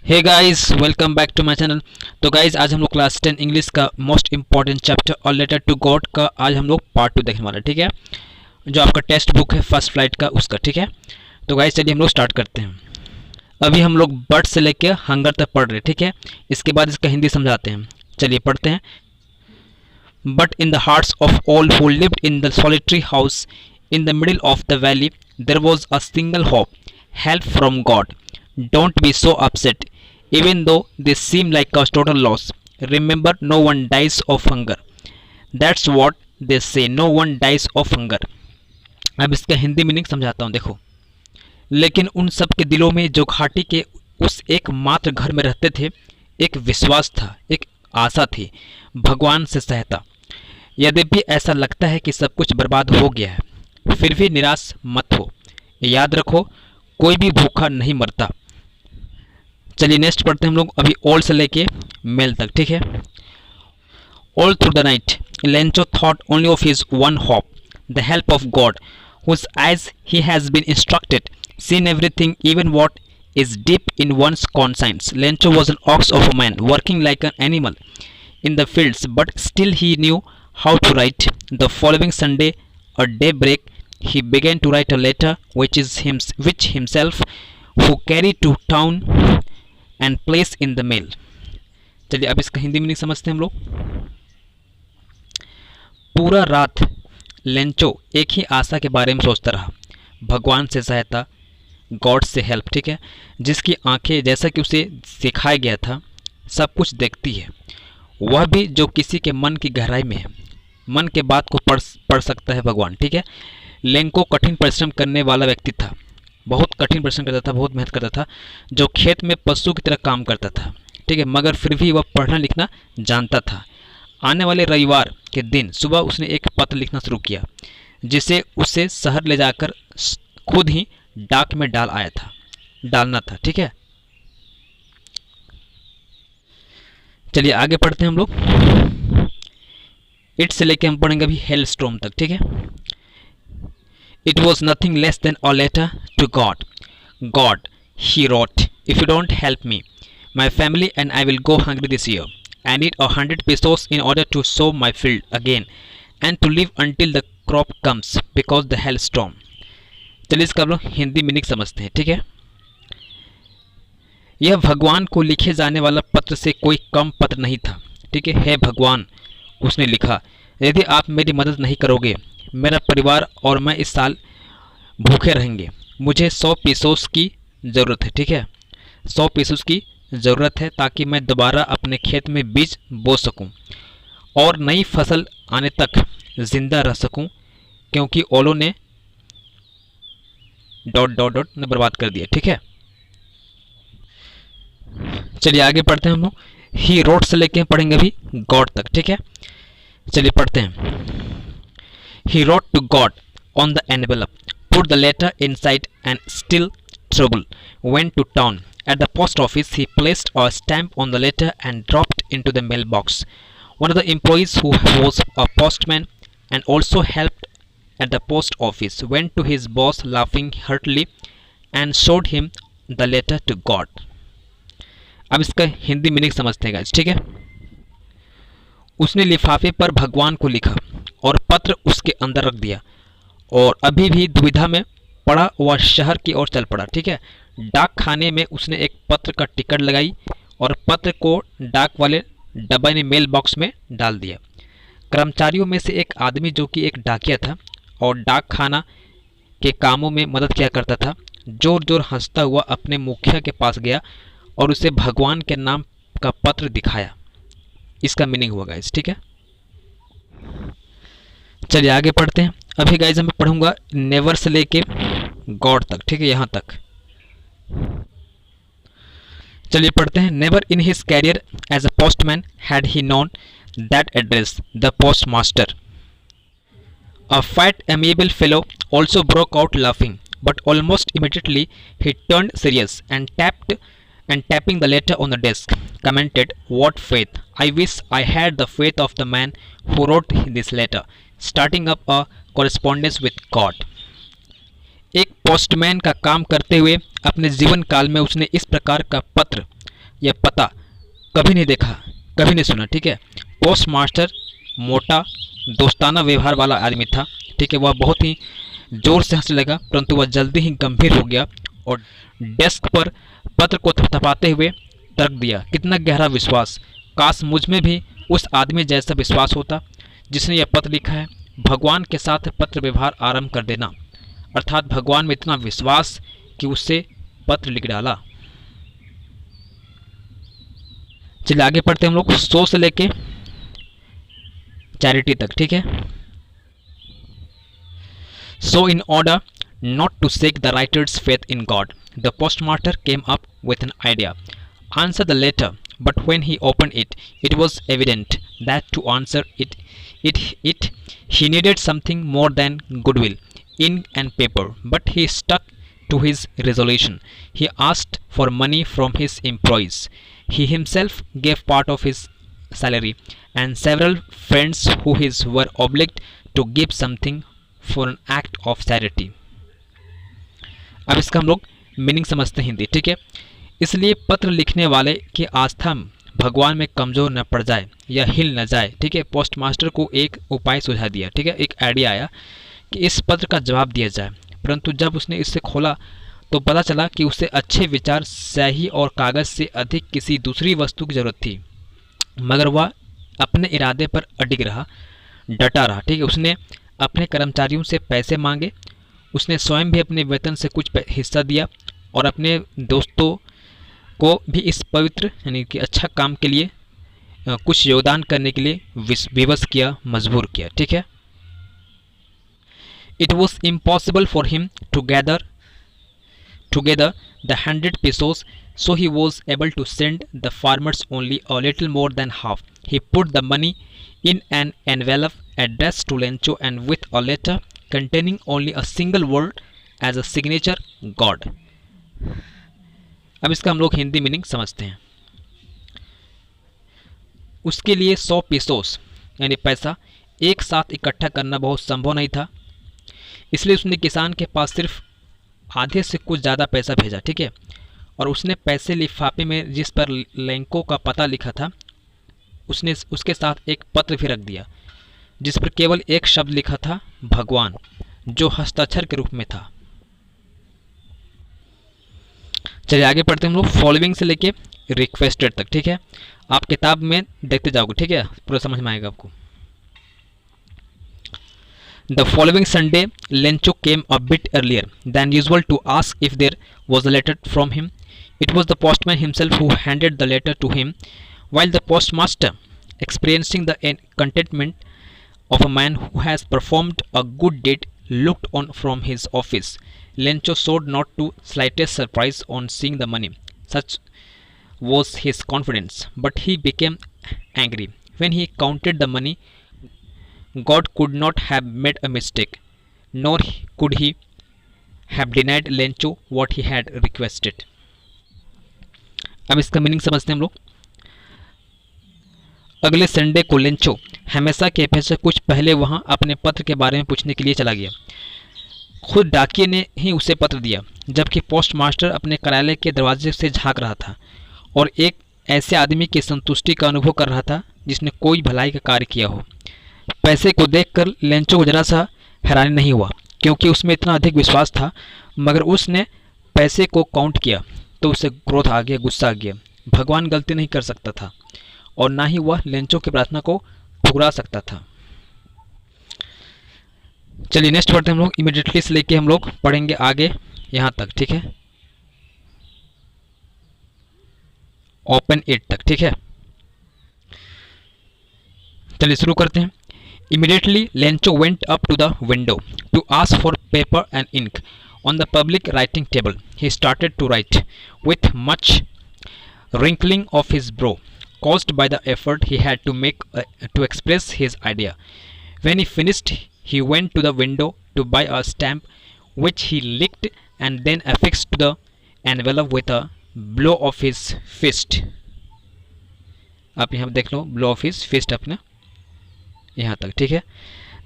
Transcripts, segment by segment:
Hey guys, welcome back to my channel. तो guys, आज हम लोग क्लास 10 इंग्लिश का मोस्ट इंपॉर्टेंट चैप्टर और लेटर टू गॉड का आज हम लोग पार्ट 2 देखने वाले हैं। ठीक है, जो आपका टेक्स्ट बुक है फर्स्ट फ्लाइट का उसका। ठीक है, तो गाइस चलिए हम लोग स्टार्ट करते हैं। अभी हम लोग बर्ड से लेके हंगर तक पढ़ रहे हैं। ठीक है, इसके बाद इसका हिंदी समझाते हैं। चलिए पढ़ते हैं। But in the hearts of all who lived in the solitary house in the middle of the valley there was a single hope, help from God. Don't be so upset, even though they seem like a total loss. Remember, no one dies of hunger. That's what they say. No one dies of hunger. अब इसका Hindi meaning समझाता हूँ। देखो, लेकिन उन सब के दिलों में जो घाटी के उस एकमात्र घर में रहते थे, एक विश्वास था, एक आशा थी, भगवान से सहायता। यद्यपि ऐसा लगता है कि सब कुछ बर्बाद हो गया है, फिर भी निराश मत हो। याद रखो, कोई भी भूखा नहीं मरता। चलिए नेक्स्ट पढ़ते हैं हम लोग। अभी ऑल से लेके मेल तक। ठीक है, all through the night Lencho thought only of his one hope, the help of God, whose eyes he has been instructed, seen everything even what is deep in one's conscience. Lencho was an ox of a man, working like an animal in the fields, but still he knew how to write. The following Sunday, at daybreak, he began to write a letter, which himself who carried to town and place in the mail. चलिए अब इसका Hindi meaning समझते हैं हम लोग। पूरा रात Lencho एक ही आशा के बारे में सोचता रहा, भगवान से सहायता, गॉड से हेल्प। ठीक है, जिसकी आंखें जैसा कि उसे सिखाया गया था सब कुछ देखती है, वह भी जो किसी के मन की गहराई में है, मन के बात को पढ़ सकता है भगवान। ठीक है, लेंको कठिन परिश्रम करने वाला व्यक्ति था, बहुत कठिन परिश्रम करता था, बहुत मेहनत करता था, जो खेत में पशु की तरह काम करता था। ठीक है, मगर फिर भी वह पढ़ना लिखना जानता था। आने वाले रविवार के दिन सुबह उसने एक पत्र लिखना शुरू किया, जिसे उसे शहर ले जाकर खुद ही डाक में डालना था। ठीक है, चलिए आगे पढ़ते हैं हम लोग। इट से लेके हम पढ़ेंगे अभी हेल स्टॉर्म तक। ठीक है, it was nothing less than a letter to God. God, he wrote, if you don't help me, my family and I will go hungry this year. I need 100 pesos in order to sow my field again and to live until the crop comes because the hailstorm. चलिए इसका हम लोग Hindi meaning समझते हैं। ठीक है, यह भगवान को लिखे जाने वाला पत्र से कोई कम पत्र नहीं था। ठीक है, हे भगवान, उसने लिखा, यदि आप मेरी मदद नहीं करोगे, मेरा परिवार और मैं इस साल भूखे रहेंगे। मुझे 100 पीसोस की ज़रूरत है। ठीक है, 100 पीसोस की ज़रूरत है ताकि मैं दोबारा अपने खेत में बीज बो सकूं और नई फसल आने तक ज़िंदा रह सकूं, क्योंकि ओलों ने डॉट ने बर्बाद कर दिया। ठीक है, चलिए आगे पढ़ते हैं हम लोग। ही रोड से लेके पढ़ेंगे अभी गॉड तक। ठीक है, चलिए पढ़ते हैं। He wrote to God on the envelope, put the letter inside and still trouble, went to town. At the post office, he placed a stamp on the letter and dropped into the mailbox. One of the employees, who was a postman and also helped at the post office, went to his boss laughing heartily and showed him the letter to God. अब इसका Hindi meaning समझते हैं guys. ठीक है, उसने लिफाफे पर भगवान को लिखा और पत्र उसके अंदर रख दिया, और अभी भी दुविधा में पड़ा वह शहर की ओर चल पड़ा। ठीक है, डाक खाने में उसने एक पत्र का टिकट लगाई और पत्र को डाक वाले डब्बे ने मेल बॉक्स में डाल दिया। कर्मचारियों में से एक आदमी, जो कि एक डाकिया था और डाक खाना के कामों में मदद किया करता था, जोर जोर हंसता हुआ अपने मुखिया के पास गया और उसे भगवान के नाम का पत्र दिखाया। इसका मीनिंग हुआ गाइस। ठीक है, चलिए आगे पढ़ते हैं। अभी गाइस मैं पढ़ूंगा नेवर से लेके गॉड तक। ठीक है, यहाँ तक चलिए पढ़ते हैं। Never in his career as a postman had he known that address, the postmaster. A fat, amiable fellow also broke out laughing, but almost immediately he turned serious and tapping the letter on the desk, commented, "What faith! I wish I had the faith of the man who wrote this letter, starting up a correspondence with God." एक postman का काम करते हुए अपने जीवन काल में उसने इस प्रकार का पत्र यह पता कभी नहीं देखा, कभी नहीं सुना, ठीक है। पोस्ट मास्टर मोटा दोस्ताना व्यवहार वाला आदमी था, ठीक है। वह बहुत ही जोर से हंसने लगा, परंतु वह जल्दी ही गंभीर हो गया और डेस्क पर पत्र को थपथपाते हुए तर्क दिया, कितना गहरा विश्वास, काश मुझ में भी उस आदमी जैसा विश्वास होता जिसने यह पत्र लिखा है। भगवान के साथ पत्र व्यवहार आरंभ कर देना, अर्थात भगवान में इतना विश्वास कि उससे पत्र लिख डाला। चलिए आगे पढ़ते हैं हम लोग, सो से लेके चैरिटी तक, ठीक है। So in order not to shake the writer's faith in God, the postmaster came up with an idea. Answer the letter, but when he opened it, it was evident that to answer it, he needed something more than goodwill, ink and paper. But he stuck to his resolution. He asked for money from his employees. He himself gave part of his salary, and several friends who his were obliged to give something for an act of charity. अब इसका हम लोग meaning समझते हैं हिंदी, ठीक है। इसलिए पत्र लिखने वाले की आस्था भगवान में कमज़ोर न पड़ जाए या हिल न जाए, ठीक है। पोस्ट मास्टर को एक उपाय सुझा दिया, ठीक है, एक आइडिया आया कि इस पत्र का जवाब दिया जाए, परंतु जब उसने इसे खोला तो पता चला कि उसे अच्छे विचार, स्याही और कागज़ से अधिक किसी दूसरी वस्तु की जरूरत थी। मगर वह अपने इरादे पर अडिग रहा, डटा रहा, ठीक है। उसने अपने कर्मचारियों से पैसे मांगे, उसने स्वयं भी अपने वेतन से कुछ हिस्सा दिया और अपने दोस्तों को भी इस पवित्र यानी कि अच्छा काम के लिए कुछ योगदान करने के लिए विवश किया, मजबूर किया, ठीक है। It was impossible for him to gather together the 100 pesos, so he was able to send the farmers only a little more than half. He put the money in an envelope addressed to Lencho and with a letter containing only a single word as a signature, God. अब इसका हम लोग Hindi meaning समझते हैं। उसके लिए 100 pesos यानी पैसा एक साथ इकट्ठा करना बहुत संभव नहीं था, इसलिए उसने किसान के पास सिर्फ आधे से कुछ ज़्यादा पैसा भेजा, ठीक है। और उसने पैसे लिफाफे में जिस पर लेंको का पता लिखा था उसने उसके साथ एक पत्र भी रख दिया जिस पर केवल एक शब्द लिखा था, भगवान, जो हस्ताक्षर के रूप में था। चलिए आगे पढ़ते हैं हम लोग, फॉलोइंग से लेके रिक्वेस्टेड तक, ठीक है। आप किताब में देखते जाओगे, ठीक है, पूरा समझ में आएगा आपको। The following Sunday, Lencho came a bit earlier than usual to ask if there was a letter from him. It was the postman himself who handed the letter to him. While the postmaster, experiencing the contentment of a man who has performed a good deed, looked on from his office, Lencho showed not the slightest surprise on seeing the money. Such was his confidence, but he became angry when he counted the money. God could not have made a mistake, nor could he have denied Lencho what he had requested. अब इसका meaning समझते हैं हम लोग। अगले Sunday को Lencho हमेशा के अपेक्षा कुछ पहले वहां अपने पत्र के बारे में पूछने के लिए चला गया। खुद डाकिये ने ही उसे पत्र दिया, जबकि पोस्ट मास्टर अपने कार्यालय के दरवाजे से झांक रहा था और एक ऐसे आदमी की संतुष्टि का अनुभव कर रहा था जिसने कोई भलाई का कार्य किया हो। पैसे को देखकर लेंचो को जरा सा हैरानी नहीं हुआ, क्योंकि उसमें इतना अधिक विश्वास था, मगर उसने पैसे को काउंट किया तो उसे क्रोध आ गया, गुस्सा आ गया। भगवान गलती नहीं कर सकता था और ना ही वह लेंचो की प्रार्थना को ठुकरा सकता था। चलिए नेक्स्ट पढ़ते हैं हम लोग, इमीडिएटली से लेके हम लोग पढ़ेंगे आगे यहाँ तक, ठीक है, ओपन 8 तक, ठीक है। चलिए शुरू करते हैं। Immediately, Lencho went up to the window to ask for paper and ink. On the public writing table, he started to write, with much wrinkling of his brow, caused by the effort he had to make to express his idea. When he finished, he went to the window to buy a stamp, which he licked and then affixed to the envelope with a blow of his fist. आप यहाँ देख लो, blow of his fist अपना यहाँ तक, ठीक है।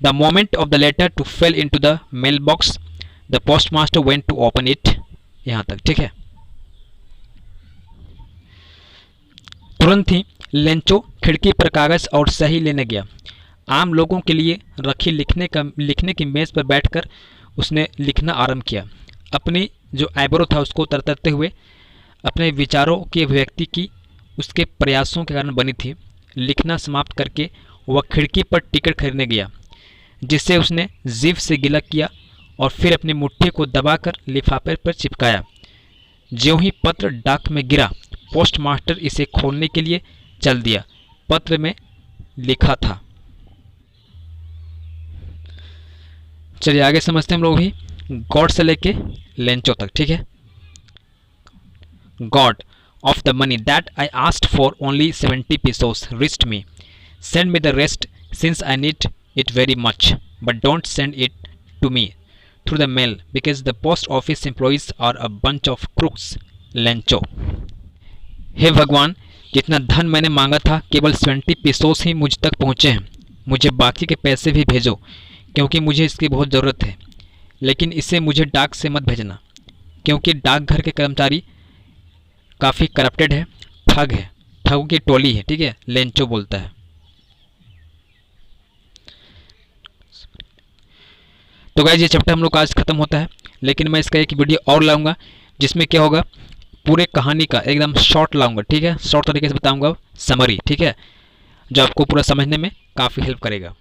The moment of the letter to fell into the mailbox, the postmaster went to open it, यहाँ तक, ठीक है। तुरंत ही लेंचो खिड़की पर कागज़ और सही लेने गया। आम लोगों के लिए रखी लिखने की मेज़ पर बैठकर उसने लिखना आरंभ किया। अपनी जो आइब्रो था उसको तरतरते हुए अपने विचारों की अभिव्यक्ति की उसके प्रयासों के कारण बनी थी। लिखना समाप्त करके वह खिड़की पर टिकट खरीदने गया, जिससे उसने जीभ से गिला किया और फिर अपनी मुट्ठी को दबाकर लिफाफे पर चिपकाया। ज्यों ही पत्र डाक में गिरा, पोस्टमास्टर इसे खोलने के लिए चल दिया। पत्र में लिखा था, चलिए आगे समझते हैं हम लोग भी, गॉड से लेके लेंचो तक, ठीक है। God of the money that I asked for only 70 pesos reached me. Send me the rest since I need it very much, but don't send it to me through the mail because the post office employees are a bunch of crooks. Lencho. हे भगवान, जितना धन मैंने मांगा था केवल 70 pesos ही मुझ तक पहुँचे हैं। मुझे बाकी के पैसे भी भेजो क्योंकि मुझे इसकी बहुत ज़रूरत है, लेकिन इसे मुझे डाक से मत भेजना क्योंकि डाकघर के कर्मचारी काफ़ी करप्टेड है, ठग है, ठगों की टोली है, ठीक है। लेंचो बोलता है। तो गाइस ये चैप्टर हम लोग का आज खत्म होता है, लेकिन मैं इसका एक वीडियो और लाऊंगा जिसमें क्या होगा, पूरे कहानी का एकदम शॉर्ट लाऊंगा, ठीक है। शॉर्ट तरीके से बताऊंगा समरी, ठीक है, जो आपको पूरा समझने में काफ़ी हेल्प करेगा।